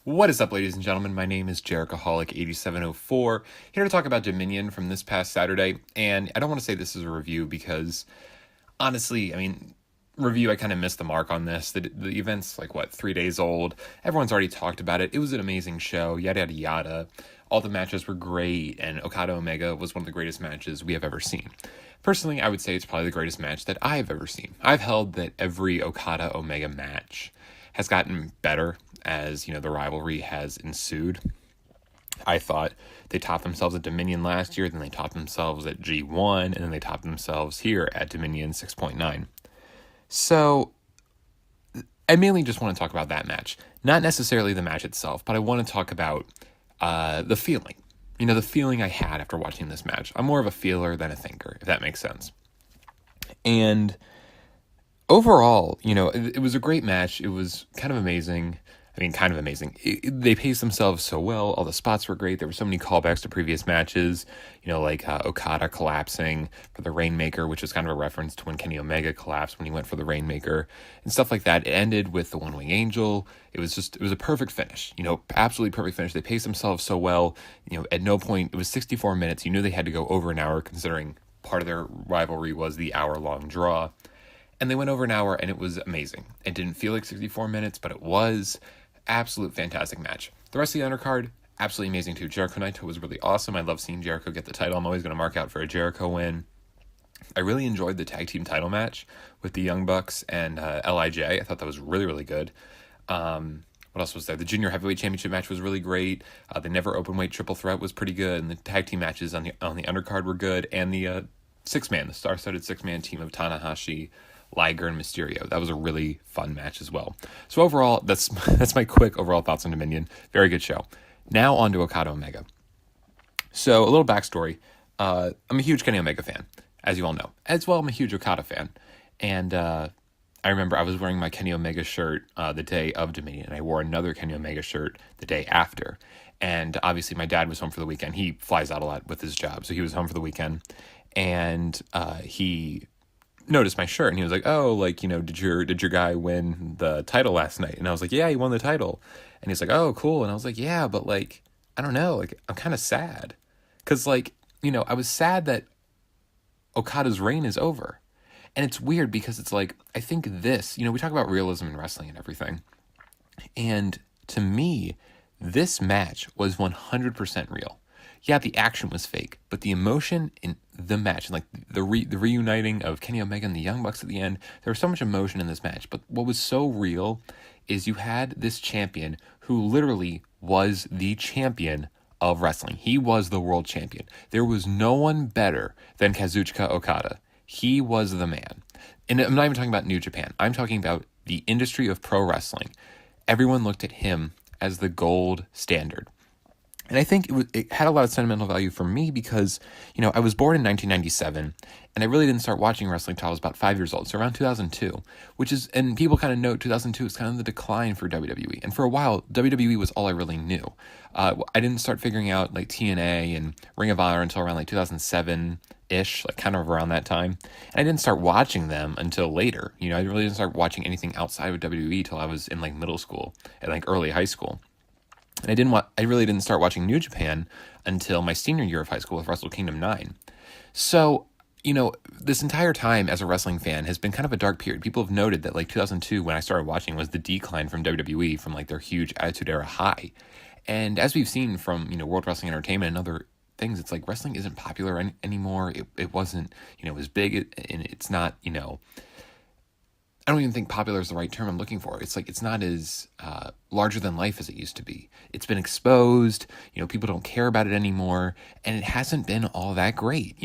What is up, ladies and gentlemen? My name is Jerichoholic8704, here to talk about Dominion from this past Saturday. And I don't want to say this is a review because, honestly, I kind of missed the mark on this. The event's 3 days old. Everyone's already talked about it. It was an amazing show, yada, yada, yada. All the matches were great, and Okada Omega was one of the greatest matches we have ever seen. Personally, I would say it's probably the greatest match that I have ever seen. I've held that every Okada Omega match has gotten better as, the rivalry has ensued. I thought they topped themselves at Dominion last year, then they topped themselves at G1, and then they topped themselves here at Dominion 6.9. So, I mainly just want to talk about that match. Not necessarily the match itself, but I want to talk about the feeling. The feeling I had after watching this match. I'm more of a feeler than a thinker, if that makes sense. And overall, it was a great match. It was kind of amazing. They paced themselves so well. All the spots were great. There were so many callbacks to previous matches, Okada collapsing for the Rainmaker, which was kind of a reference to when Kenny Omega collapsed when he went for the Rainmaker and stuff like that. It ended with the One Wing Angel. It was a perfect finish, absolutely perfect finish. They paced themselves so well. At no point, it was 64 minutes. You knew they had to go over an hour considering part of their rivalry was the hour-long draw. And they went over an hour, and it was amazing. It didn't feel like 64 minutes, but it was. Absolute fantastic match. The rest of the undercard, absolutely amazing too. Jericho Naito was really awesome. I love seeing Jericho get the title. I'm always going to mark out for a Jericho win. I really enjoyed the tag team title match with the Young Bucks and LIJ. I thought that was really, really good. What else was there? The Junior Heavyweight Championship match was really great. The Never Openweight Triple Threat was pretty good. And the tag team matches on the undercard were good. And the the star-studded six-man team of Tanahashi, Liger, and Mysterio. That was a really fun match as well. So overall, that's my quick overall thoughts on Dominion. Very good show. Now on to Okada Omega. So a little backstory. I'm a huge Kenny Omega fan, as you all know. As well, I'm a huge Okada fan. And I remember I was wearing my Kenny Omega shirt the day of Dominion, and I wore another Kenny Omega shirt the day after. And obviously my dad was home for the weekend. He flies out a lot with his job, so he was home for the weekend. And he noticed my shirt, and he was like, "Oh, did your guy win the title last night?" And I was like, "Yeah, he won the title." And he's like, "Oh, cool." And I was like, "Yeah, but I don't know, I'm kind of sad." Cuz I was sad that Okada's reign is over. And it's weird because it's I think this, we talk about realism in wrestling and everything. And to me, this match was 100% real. Yeah, the action was fake, but the emotion in the match, and the reuniting of Kenny Omega and the Young Bucks at the end, there was so much emotion in this match. But what was so real is you had this champion who literally was the champion of wrestling. He was the world champion. There was no one better than Kazuchika Okada. He was the man. And I'm not even talking about New Japan. I'm talking about the industry of pro wrestling. Everyone looked at him as the gold standard. And I think it had a lot of sentimental value for me because, I was born in 1997, and I really didn't start watching wrestling until I was about 5 years old, so around 2002, and people kind of note 2002 is kind of the decline for WWE. And for a while, WWE was all I really knew. I didn't start figuring out TNA and Ring of Honor until around 2007-ish, kind of around that time. And I didn't start watching them until later. I really didn't start watching anything outside of WWE until I was in middle school and early high school. And I really didn't start watching New Japan until my senior year of high school with Wrestle Kingdom 9. So, this entire time as a wrestling fan has been kind of a dark period. People have noted that 2002, when I started watching, was the decline from WWE from their huge Attitude Era high. And as we've seen from, World Wrestling Entertainment and other things, it's wrestling isn't popular anymore. It wasn't, as big, and it's not, I don't even think popular is the right term I'm looking for. It's it's not as larger than life as it used to be. It's been exposed, people don't care about it anymore, and it hasn't been all that great,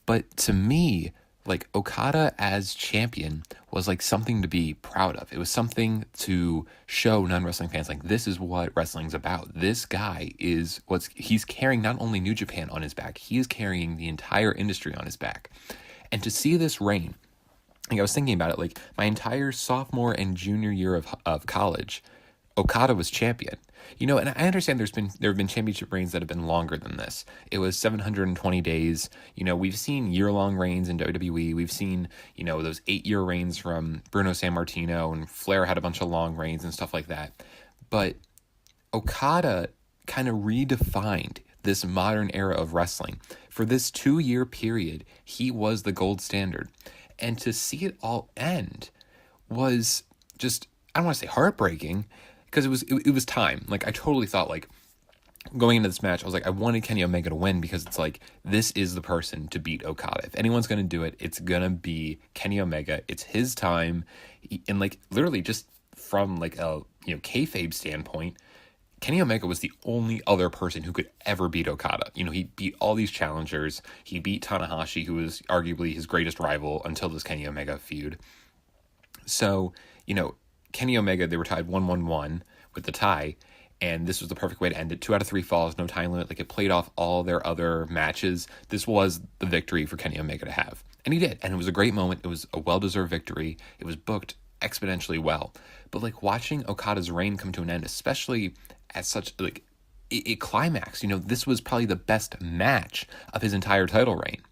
But to me, Okada as champion was something to be proud of. It was something to show non-wrestling fans, this is what wrestling's about. This guy he's carrying not only New Japan on his back, he is carrying the entire industry on his back. And to see this reign, I was thinking about it, my entire sophomore and junior year of college, Okada was champion. And I understand there have been championship reigns that have been longer than this. It was 720 days. We've seen year-long reigns in WWE. We've seen, those 8-year reigns from Bruno Sammartino, and Flair had a bunch of long reigns and stuff like that. But Okada kind of redefined this modern era of wrestling. For this 2-year period, he was the gold standard. And to see it all end was just, I don't want to say heartbreaking, because it was time. Like, I totally thought, like, going into this match, I was like, I wanted Kenny Omega to win because it's like, this is the person to beat Okada. If anyone's going to do it, it's going to be Kenny Omega. It's his time. And like, literally just from like a, kayfabe standpoint, Kenny Omega was the only other person who could ever beat Okada. He beat all these challengers. He beat Tanahashi, who was arguably his greatest rival until this Kenny Omega feud. So, Kenny Omega, they were tied 1-1-1 with the tie. And this was the perfect way to end it. 2 out of 3 falls, no time limit. Like, it played off all their other matches. This was the victory for Kenny Omega to have. And he did. And it was a great moment. It was a well-deserved victory. It was booked exponentially well. But, like, watching Okada's reign come to an end, especially at such, like, it climaxed. This was probably the best match of his entire title reign.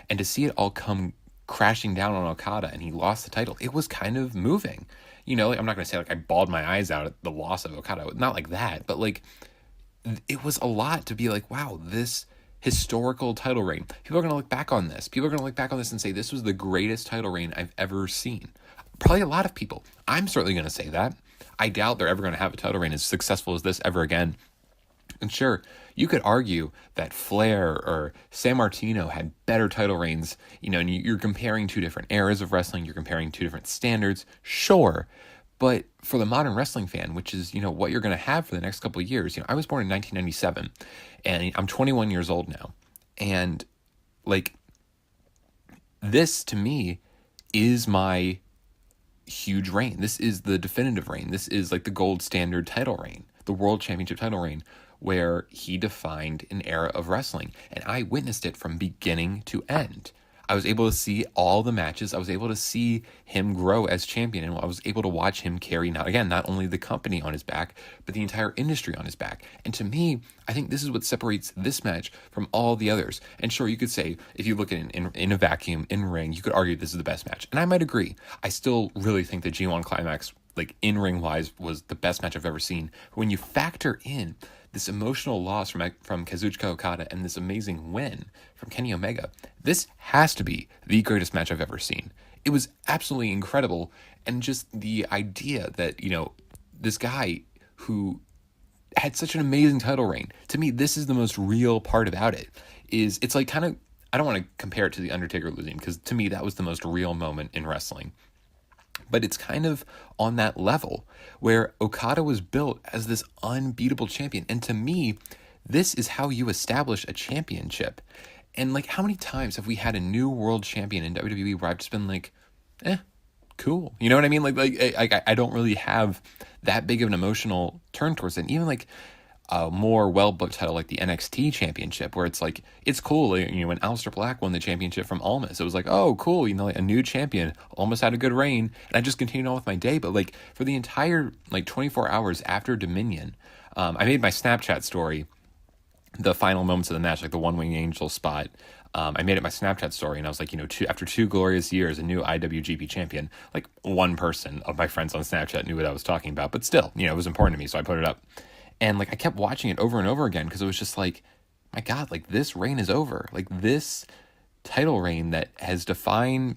And to see it all come crashing down on Okada and he lost the title, it was kind of moving. I'm not going to say like I bawled my eyes out at the loss of Okada. Not like that, but like it was a lot to be like, wow, this historical title reign. People are going to look back on this. People are going to look back on this and say, this was the greatest title reign I've ever seen. Probably a lot of people. I'm certainly going to say that. I doubt they're ever going to have a title reign as successful as this ever again. And sure, you could argue that Flair or San Martino had better title reigns, and you're comparing 2 different eras of wrestling, you're comparing 2 different standards, sure. But for the modern wrestling fan, which is, what you're going to have for the next couple of years, I was born in 1997, and I'm 21 years old now. And, like, this, to me, is my huge reign. This is the definitive reign. This is, like, the gold standard title reign, the world championship title reign, where he defined an era of wrestling. And I witnessed it from beginning to end. I was able to see all the matches. I was able to see him grow as champion. And I was able to watch him carry, not only the company on his back, but the entire industry on his back. And to me, I think this is what separates this match from all the others. And sure, you could say, if you look at it in a vacuum, in ring, you could argue this is the best match. And I might agree. I still really think the G1 Climax, like in-ring wise, was the best match I've ever seen. When you factor in this emotional loss from Kazuchika Okada and this amazing win from Kenny Omega, this has to be the greatest match I've ever seen. It was absolutely incredible. And just the idea that, this guy who had such an amazing title reign, to me, this is the most real part about it. It's like kind of, I don't want to compare it to The Undertaker losing, because to me, that was the most real moment in wrestling. But it's kind of on that level where Okada was built as this unbeatable champion. And to me, this is how you establish a championship. And like, how many times have we had a new world champion in WWE where I've just been like, cool. You know what I mean? Like I don't really have that big of an emotional turn towards it. And even like a more well-booked title like the NXT championship, where it's like, it's cool. Like, when Aleister Black won the championship from Almas, it was like, oh, cool. Like a new champion, almost had a good reign. And I just continued on with my day. But like for the entire like 24 hours after Dominion, I made my Snapchat story, the final moments of the match, like the One Wing Angel spot. I made it my Snapchat story, and I was like, after 2 glorious years, a new IWGP champion. Like, one person of my friends on Snapchat knew what I was talking about, but still, it was important to me, so I put it up. And like, I kept watching it over and over again, because it was just like, my God, like, this reign is over. Like, this title reign that has defined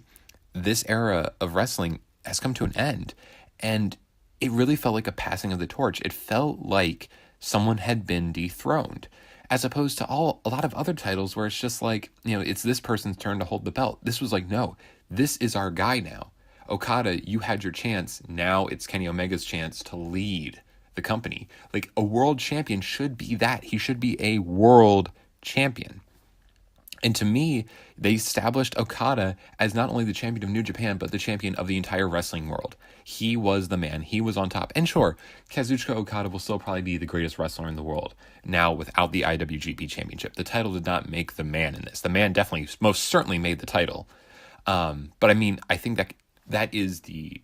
this era of wrestling has come to an end. And it really felt like a passing of the torch. It felt like someone had been dethroned, as opposed to a lot of other titles where it's just like, it's this person's turn to hold the belt. This was like, no, this is our guy now. Okada, you had your chance. Now it's Kenny Omega's chance to lead the company. Like, a world champion should be that. He should be a world champion. And to me, they established Okada as not only the champion of New Japan, but the champion of the entire wrestling world. He was the man. He was on top. And sure, Kazuchika Okada will still probably be the greatest wrestler in the world now without the IWGP Championship. The title did not make the man in this. The man definitely, most certainly made the title. But I mean, I think that is the,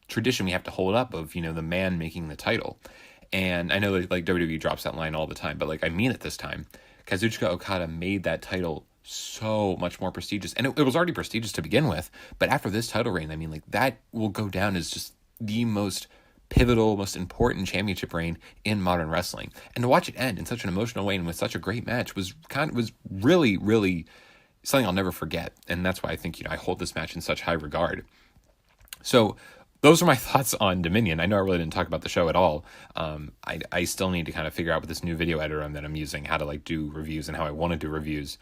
tradition we have to hold up of, the man making the title. And I know that, like, WWE drops that line all the time, but like, I mean it this time. Kazuchika Okada made that title so much more prestigious. And it was already prestigious to begin with, but after this title reign, I mean, like, that will go down as just the most pivotal, most important championship reign in modern wrestling. And to watch it end in such an emotional way and with such a great match was really, really something I'll never forget. And that's why I think, I hold this match in such high regard. So those are my thoughts on Dominion. I know I really didn't talk about the show at all. I still need to kind of figure out with this new video editor that I'm using how to do reviews and how I want to do reviews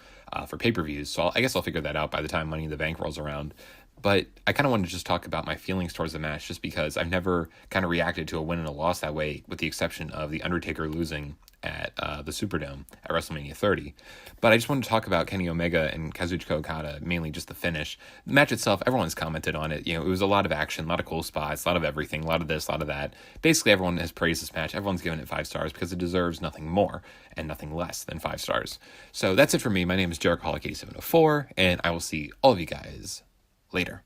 for pay-per-views. So I guess I'll figure that out by the time Money in the Bank rolls around. But I kind of wanted to just talk about my feelings towards the match, just because I've never kind of reacted to a win and a loss that way, with the exception of The Undertaker losing at the Superdome at WrestleMania 30. But I just wanted to talk about Kenny Omega and Kazuchika Okada, mainly just the finish. The match itself, everyone's commented on it. It was a lot of action, a lot of cool spots, a lot of everything, a lot of this, a lot of that. Basically, everyone has praised this match. Everyone's given it 5 stars because it deserves nothing more and nothing less than 5 stars. So that's it for me. My name is Jericho 8704, and I will see all of you guys later.